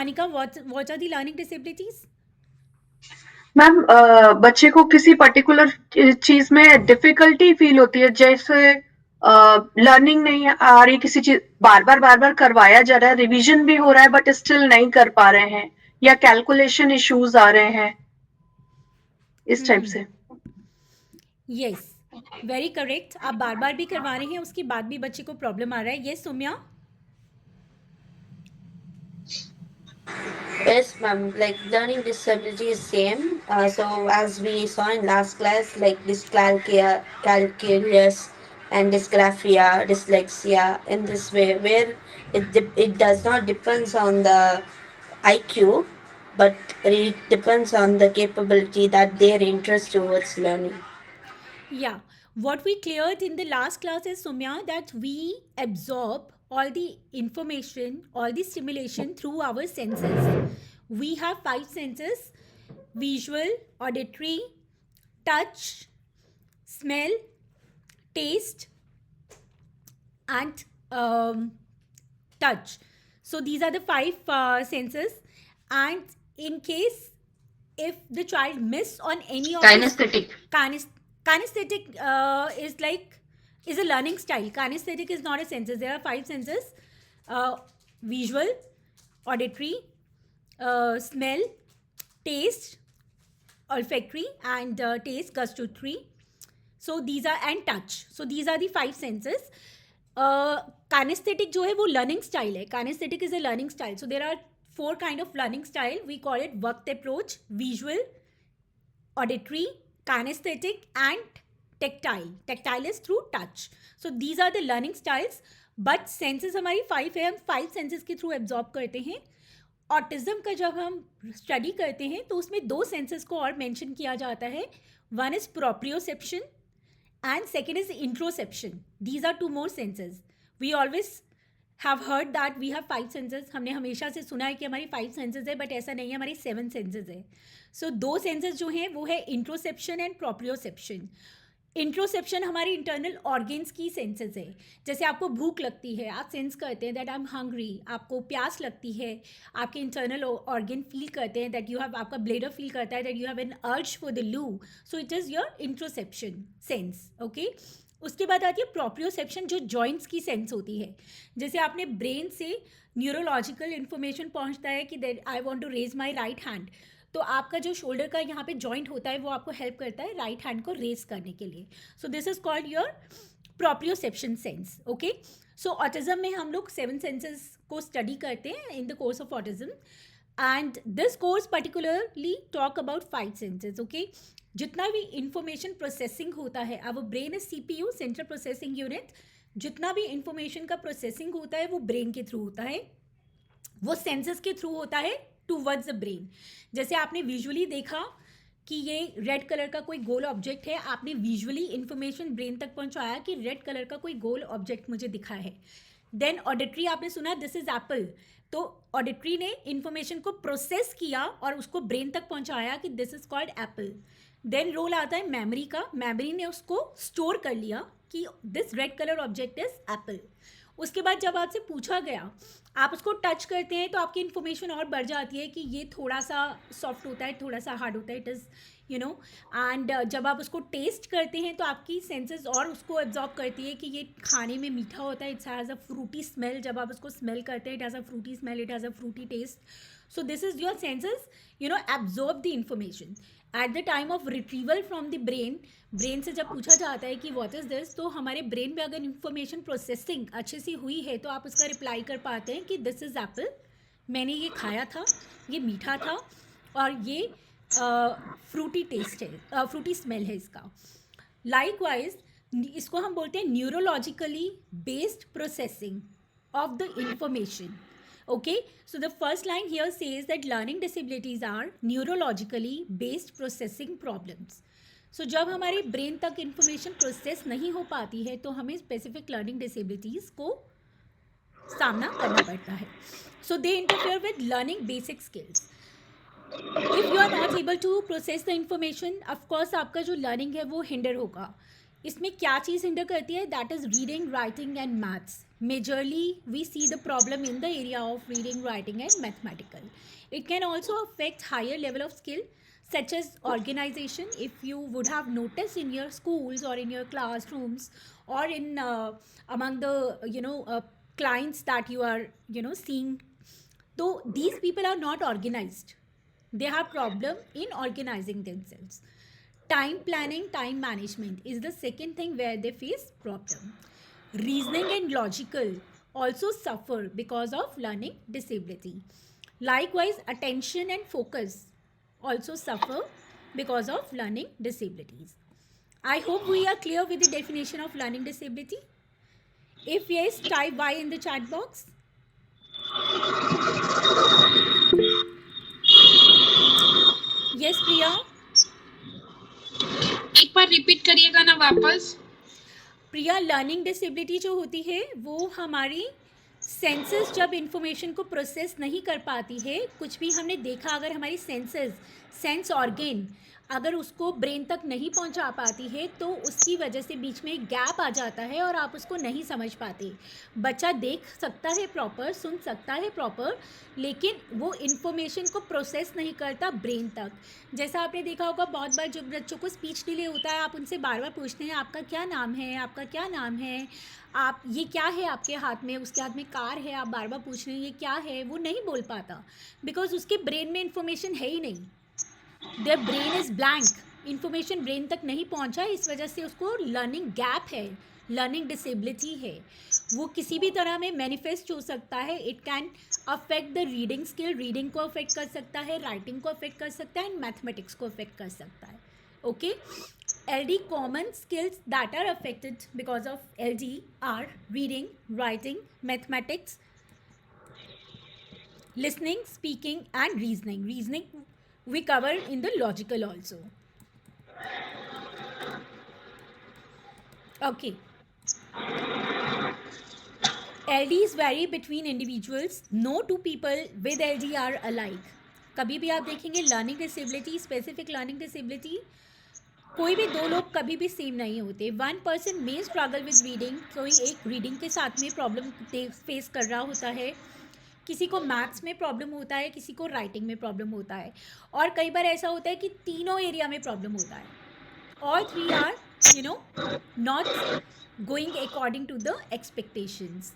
Nihanika, what are the learning disabilities? Ma'am बच्चे को किसी पर्टिकुलर चीज में डिफिकल्टी फील होती है, जैसे लर्निंग नहीं आ रही, किसी चीज बार बार करवाया जा रहा है, रिवीजन भी हो रहा है बट स्टिल नहीं कर पा रहे हैं, या कैलकुलेशन इश्यूज आ रहे हैं, इस टाइप से। Yes, very correct. आप बार बार भी करवा रहे हैं, उसके बाद भी बच्चे को प्रॉब्लम आ रहा है। Yes Saumya. Yes, ma'am. Like learning disability is same. So as we saw in last class, like dyscalculia, calculus, and dysgraphia, dyslexia. In this way, where it does not depends on the IQ, but it depends on the capability that their interest towards learning. Yeah, what we cleared in the last class is, Soumya, that we absorb all the information, all the stimulation through our senses. We have five senses: visual, auditory, touch, smell, taste, and touch. So these are the five senses. And in case if the child miss on any of these, Kinesthetic. kinesthetic is like is a learning style. Kinesthetic is not a senses. There are five senses: visual, auditory, smell, taste, olfactory, and taste gustatory. So these are, and touch. So these are the five senses. Kinesthetic जो है वो learning style है. Kinesthetic is a learning style. So there are four kind of learning style. We call it worked approach, visual, auditory, kinesthetic, and tactile. Tactile is through touch. So these are the learning styles. But senses हमारी five है, हम five senses के through absorb करते हैं. Autism का जब हम study करते हैं तो उसमें दो सेंसेस को और मेंशन किया जाता है. One is proprioception and second is introception. These are two more senses. We always have heard that we have five senses. हमने हमेशा से सुना है कि हमारी five senses है, but ऐसा नहीं है, हमारी seven senses है. So दो senses जो हैं वो है introception and proprioception. इंट्रोसेप्शन हमारी इंटरनल ऑर्गेन्स की सेंसेस है. जैसे आपको भूख लगती है, आप सेंस करते हैं दैट आई एम हंग्री. आपको प्यास लगती है, आपके इंटरनल ऑर्गेन फील करते हैं दैट यू हैव, आपका ब्लेडर फील करता है that you have an urge for the loo. So it is your interoception sense. Okay, उसके बाद आती है प्रोप्रियोसेप्शन जो जॉइंट्स की सेंस होती है. जैसे आपने ब्रेन से न्यूरोलॉजिकल इन्फॉर्मेशन पहुंचता है कि that I want to raise my right hand, तो आपका जो शोल्डर का यहाँ पे जॉइंट होता है वो आपको हेल्प करता है राइट हैंड को रेज करने के लिए. So this is called your proprioception sense. Okay, so autism में हम लोग सेवन सेंसेस को स्टडी करते हैं in the course of autism. And this course particularly talk about five senses. Okay, जितना भी इंफॉर्मेशन प्रोसेसिंग होता है, अब brain is CPU, central processing unit. जितना भी इंफॉर्मेशन का प्रोसेसिंग होता है वो ब्रेन के थ्रू होता है, वो सेंसेस के थ्रू होता है टूवर्ड्स द ब्रेन. जैसे आपने विजुअली देखा कि ये रेड कलर का कोई गोल ऑब्जेक्ट है, आपने विजुअली इंफॉर्मेशन ब्रेन तक पहुंचाया कि रेड कलर का कोई गोल ऑब्जेक्ट मुझे दिखा है. देन ऑडिटरी आपने सुना दिस इज एप्पल, तो ऑडिटरी ने इंफॉर्मेशन को प्रोसेस किया और उसको ब्रेन तक पहुंचाया कि this is called apple. Then role आता है मेमोरी का, मेमोरी ने उसको स्टोर कर लिया कि this red colour object is Apple. उसके बाद जब आपसे पूछा गया, आप उसको टच करते हैं तो आपकी इन्फॉर्मेशन और बढ़ जाती है कि ये थोड़ा सा सॉफ्ट होता है, थोड़ा सा हार्ड होता है, it is you know. And जब आप उसको टेस्ट करते हैं तो आपकी सेंसेस और उसको एब्जॉर्ब करती है कि ये खाने में मीठा होता है, it's has a fruity smell. जब आप उसको स्मेल करते हैं it has a fruity smell, it has a fruity taste. So this is your senses absorb the information. At the time of retrieval from the brain से जब पूछा जाता है कि व्हाट इज़ दिस, तो हमारे ब्रेन में अगर इंफॉर्मेशन प्रोसेसिंग अच्छे से हुई है तो आप उसका रिप्लाई कर पाते हैं कि दिस इज़ एप्पल, मैंने ये खाया था, ये मीठा था और ये फ्रूटी टेस्ट है, फ्रूटी स्मेल है इसका. लाइकवाइज इसको हम बोलते हैं neurologically based processing of the information. Okay, so the first line here says that learning disabilities are neurologically based processing problems. So जब हमारे ब्रेन तक इंफॉर्मेशन प्रोसेस नहीं हो पाती है तो हमें स्पेसिफिक लर्निंग डिसेबिलिटीज़ को सामना करना पड़ता है. So they interfere with learning basic skills. If you are not able to process the information, of course आपका जो लर्निंग है वो हिंडर होगा. इसमें क्या चीज़ हिंडर करती है? That is reading, writing and maths. Majorly we see the problem in the area of reading, writing and mathematical. It can also affect higher level of skill such as organization. If you would have noticed in your schools or in your classrooms or in among the clients that you are seeing, so these people are not organized. They have problem in organizing themselves. Time planning, time management is the second thing where they face problem. Reasoning and logical also suffer because of learning disability. Likewise, attention and focus also suffer because of learning disabilities. I hope we are clear with the definition of learning disability. If yes, type Y in the chat box. Yes, Priya. एक बार repeat करिएगा ना वापस. प्रिया, learning disability जो होती है वो हमारी senses जब इंफॉर्मेशन को प्रोसेस नहीं कर पाती है, कुछ भी हमने देखा, अगर हमारी सेंस ऑर्गेन अगर उसको ब्रेन तक नहीं पहुंचा पाती है तो उसकी वजह से बीच में एक गैप आ जाता है और आप उसको नहीं समझ पाते. बच्चा देख सकता है प्रॉपर, सुन सकता है प्रॉपर, लेकिन वो इन्फॉर्मेशन को प्रोसेस नहीं करता ब्रेन तक. जैसा आपने देखा होगा बहुत बार जो बच्चों को स्पीच डिले होता है, आप उनसे बार बार पूछते हैं आपका क्या नाम है, आपका क्या नाम है, आप ये क्या है आपके हाथ में, उसके हाथ में कार है, आप बार बार पूछ रहे हैं ये क्या है, वो नहीं बोल पाता बिकॉज उसके ब्रेन में इन्फॉर्मेशन है ही नहीं. Their brain is blank, information brain तक नहीं पहुंचा, इस वजह से उसको लर्निंग गैप है, लर्निंग डिसेबिलिटी है. वो किसी भी तरह में मैनिफेस्ट हो सकता है. It can affect the reading skill, reading को अफेक्ट कर सकता है, राइटिंग को अफेक्ट कर सकता है एंड मैथमेटिक्स को अफेक्ट कर सकता है. Okay, LD common skills that are affected because of LD are reading, writing, mathematics, listening, speaking and reasoning. Reasoning we cover in the logical also. Okay. LDs vary between individuals. No two people with LD are alike. कभी भी आप देखेंगे learning disability, specific learning disability, कोई भी दो लोग कभी भी सेम नहीं होते. One person may struggle with reading, कोई एक रीडिंग के साथ में प्रॉब्लम फेस कर रहा होता है, किसी को मैथ्स में प्रॉब्लम होता है, किसी को राइटिंग में प्रॉब्लम होता है, और कई बार ऐसा होता है कि तीनों एरिया में प्रॉब्लम होता है. All three are not going according to the expectations.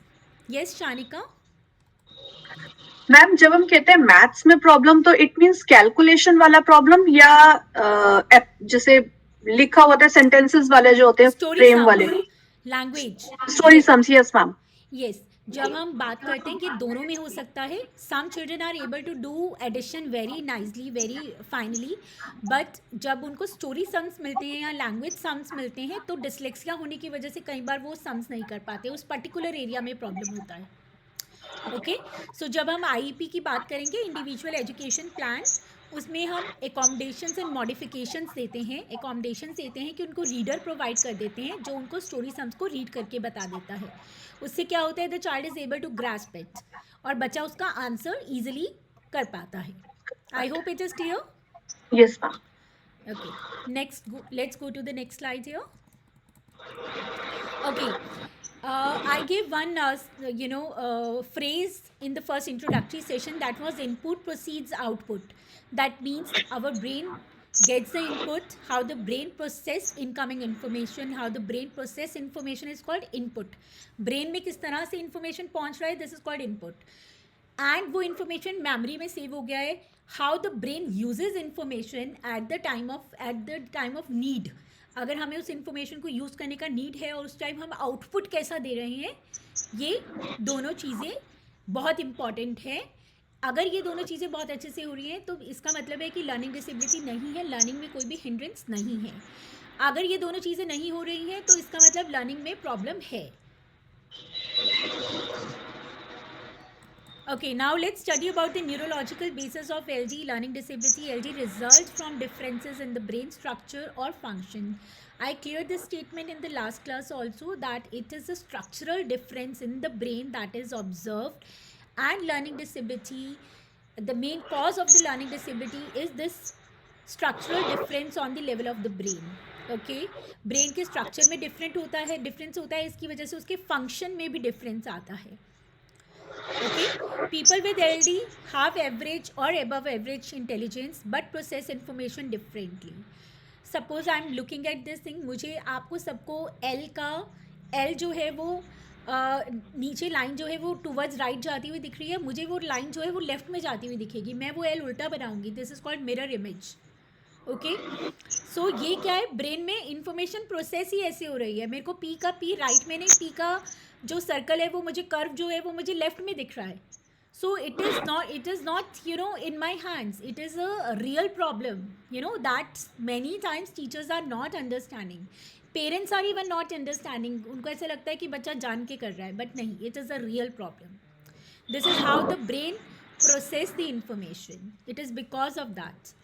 Yes Shanika. Ma'am, जब हम कहते हैं मैथ्स में प्रॉब्लम तो इट मींस कैलकुलेशन वाला प्रॉब्लम या जैसे लिखा होता है सेंटेंसेस वाले जो होते हैं फ्रेम वाले, language story sums. Yes ma'am. Yes, जब हम बात करते हैं कि दोनों में हो सकता है, some children are able to do addition very nicely, very finely, but जब उनको स्टोरी सम्स मिलते हैं या लैंग्वेज सम्स मिलते हैं तो डिसलेक्सिया होने की वजह से कई बार वो सम्स नहीं कर पाते, उस पर्टिकुलर एरिया में प्रॉब्लम होता है. ओके, सो जब हम IEP की बात करेंगे, इंडिविजुअल एजुकेशन प्लान, उसमें हम एकोमोडेशंस एंड मॉडिफिकेशंस देते हैं. एकोमोडेशंस देते हैं कि उनको रीडर प्रोवाइड कर देते हैं जो उनको स्टोरी सम्स को रीड करके बता देता है. उससे क्या होता है, the child is able to grasp it और बच्चा उसका आंसर ईजिली कर पाता है. I hope it is clear. Yes ma'am. Okay, next let's go to the next slide here. Okay, I gave one phrase in the first introductory session, that was input precedes output. That means our brain gets the input, how the brain process incoming information, how the brain process information is called input. brain में किस तरह से information पहुंच रहा है, this is called input. And वो information memory में save हो गया है. How the brain uses information at the time of need, अगर हमें उस इन्फॉर्मेशन को यूज़ करने का नीड है और उस टाइम हम आउटपुट कैसा दे रहे हैं, ये दोनों चीज़ें बहुत इंपॉर्टेंट हैं. अगर ये दोनों चीज़ें बहुत अच्छे से हो रही हैं तो इसका मतलब है कि लर्निंग डिसेबिलिटी नहीं है, लर्निंग में कोई भी हिंड्रेंस नहीं है. अगर ये दोनों चीज़ें नहीं हो रही हैं तो इसका मतलब लर्निंग में प्रॉब्लम है. Okay, now let's study about the neurological basis of LD, learning disability. LD results from differences in the brain structure or function. I cleared this statement in the last class also, that it is a structural difference in the brain that is observed, and learning disability, the main cause of the learning disability is this structural difference on the level of the brain. Okay, brain के structure में difference होता है, इसकी वजह से उसके function में भी डिफरेंस आता है. Okay, people with LD have average or above average intelligence but process information differently. Suppose I am looking at this thing, मुझे आपको सबको L जो है वो नीचे लाइन जो है वो टूवर्ड्स राइट जाती हुई दिख रही है, मुझे वो लाइन जो है वो लेफ्ट में जाती हुई दिखेगी, मैं वो L उल्टा बनाऊंगी. This is called mirror image. Okay, so ये क्या है, ब्रेन में इंफॉर्मेशन प्रोसेस ही ऐसे हो रही है. मेरे को पी का पी राइट में नहीं, पी का जो सर्कल है वो मुझे कर्व जो है वो मुझे लेफ्ट में दिख रहा है. So it is not you know in my hands. It is a real problem, you know that many times teachers are not understanding, parents are even not understanding. उनको ऐसा लगता है कि बच्चा जान के कर रहा है, बट नहीं, it is a real problem. This is how the brain process the information. It is because of that.